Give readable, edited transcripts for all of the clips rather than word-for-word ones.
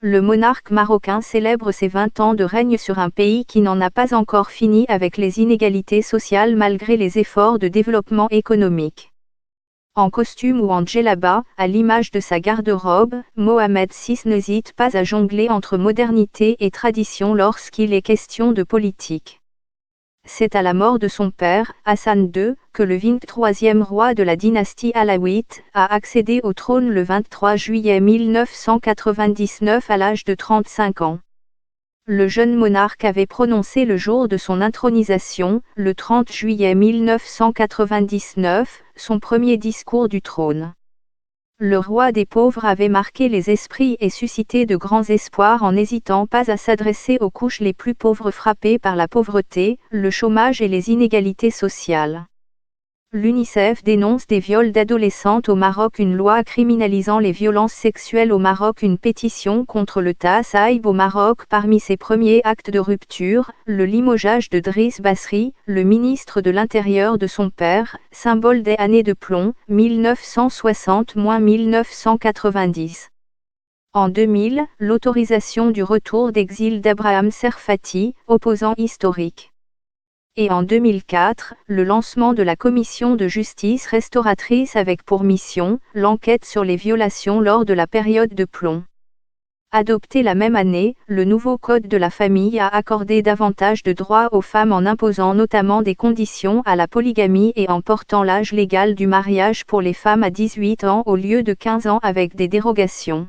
Le monarque marocain célèbre ses 20 ans de règne sur un pays qui n'en a pas encore fini avec les inégalités sociales malgré les efforts de développement économique. En costume ou en djellaba, à l'image de sa garde-robe, Mohamed VI n'hésite pas à jongler entre modernité et tradition lorsqu'il est question de politique. C'est à la mort de son père, Hassan II, que le 23e roi de la dynastie alaouite a accédé au trône le 23 juillet 1999 à l'âge de 35 ans. Le jeune monarque avait prononcé le jour de son intronisation, le 30 juillet 1999, son premier discours du trône. Le roi des pauvres avait marqué les esprits et suscité de grands espoirs en n'hésitant pas à s'adresser aux couches les plus pauvres frappées par la pauvreté, le chômage et les inégalités sociales. L'UNICEF dénonce des viols d'adolescentes au Maroc, une loi criminalisant les violences sexuelles au Maroc, une pétition contre le Tassaïb au Maroc. Parmi ses premiers actes de rupture, le limogeage de Driss Basri, le ministre de l'Intérieur de son père, symbole des années de plomb, 1960-1990. En 2000, l'autorisation du retour d'exil d'Abraham Serfati, opposant historique. Et en 2004, le lancement de la commission de justice restauratrice avec pour mission, l'enquête sur les violations lors de la période de plomb. Adopté la même année, le nouveau Code de la famille a accordé davantage de droits aux femmes en imposant notamment des conditions à la polygamie et en portant l'âge légal du mariage pour les femmes à 18 ans au lieu de 15 ans avec des dérogations.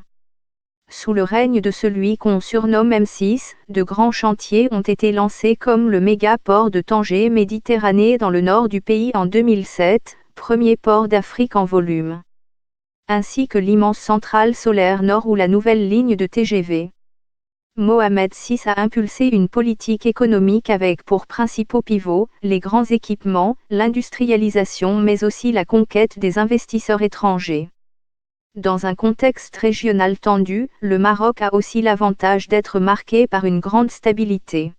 Sous le règne de celui qu'on surnomme M6, de grands chantiers ont été lancés comme le méga-port de Tanger Méditerranée dans le nord du pays en 2007, premier port d'Afrique en volume. Ainsi que l'immense centrale solaire nord ou la nouvelle ligne de TGV. Mohamed VI a impulsé une politique économique avec pour principaux pivots, les grands équipements, l'industrialisation mais aussi la conquête des investisseurs étrangers. Dans un contexte régional tendu, le Maroc a aussi l'avantage d'être marqué par une grande stabilité.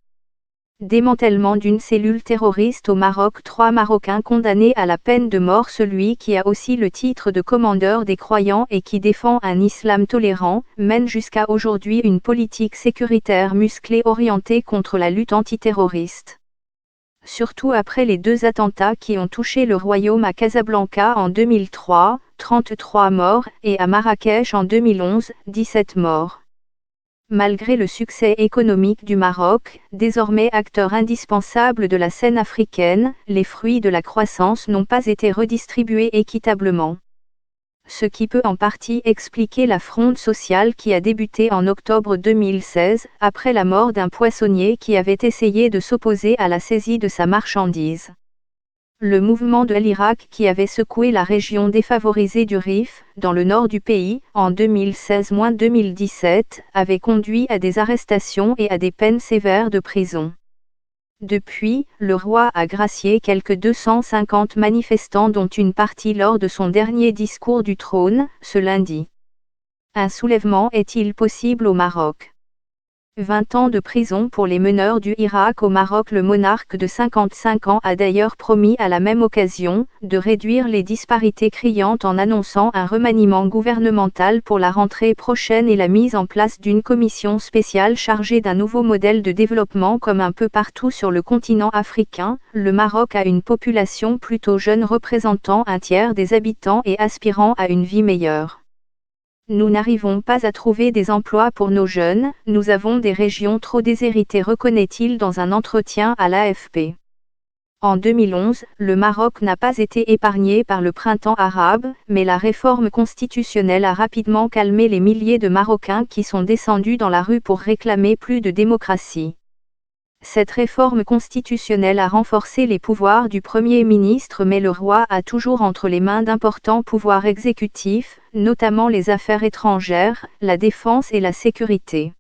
Démantèlement d'une cellule terroriste au Maroc, 3 Marocains condamnés à la peine de mort, celui qui a aussi le titre de commandeur des croyants et qui défend un islam tolérant, mène jusqu'à aujourd'hui une politique sécuritaire musclée orientée contre la lutte antiterroriste. Surtout après les 2 attentats qui ont touché le royaume à Casablanca en 2003, 33 morts, et à Marrakech en 2011, 17 morts. Malgré le succès économique du Maroc, désormais acteur indispensable de la scène africaine, les fruits de la croissance n'ont pas été redistribués équitablement. Ce qui peut en partie expliquer la fronde sociale qui a débuté en octobre 2016, après la mort d'un poissonnier qui avait essayé de s'opposer à la saisie de sa marchandise. Le mouvement de l'Irak qui avait secoué la région défavorisée du Rif, dans le nord du pays, en 2016-2017, avait conduit à des arrestations et à des peines sévères de prison. Depuis, le roi a gracié quelques 250 manifestants dont une partie lors de son dernier discours du trône, ce lundi. Un soulèvement est-il possible au Maroc ? 20 ans de prison pour les meneurs du Irak au Maroc. Le monarque de 55 ans a d'ailleurs promis à la même occasion, de réduire les disparités criantes en annonçant un remaniement gouvernemental pour la rentrée prochaine et la mise en place d'une commission spéciale chargée d'un nouveau modèle de développement. Comme un peu partout sur le continent africain, le Maroc a une population plutôt jeune représentant un tiers des habitants et aspirant à une vie meilleure. Nous n'arrivons pas à trouver des emplois pour nos jeunes, nous avons des régions trop déshéritées, reconnaît-il dans un entretien à l'AFP. En 2011, le Maroc n'a pas été épargné par le printemps arabe, mais la réforme constitutionnelle a rapidement calmé les milliers de Marocains qui sont descendus dans la rue pour réclamer plus de démocratie. Cette réforme constitutionnelle a renforcé les pouvoirs du Premier ministre, mais le roi a toujours entre les mains d'importants pouvoirs exécutifs, notamment les affaires étrangères, la défense et la sécurité.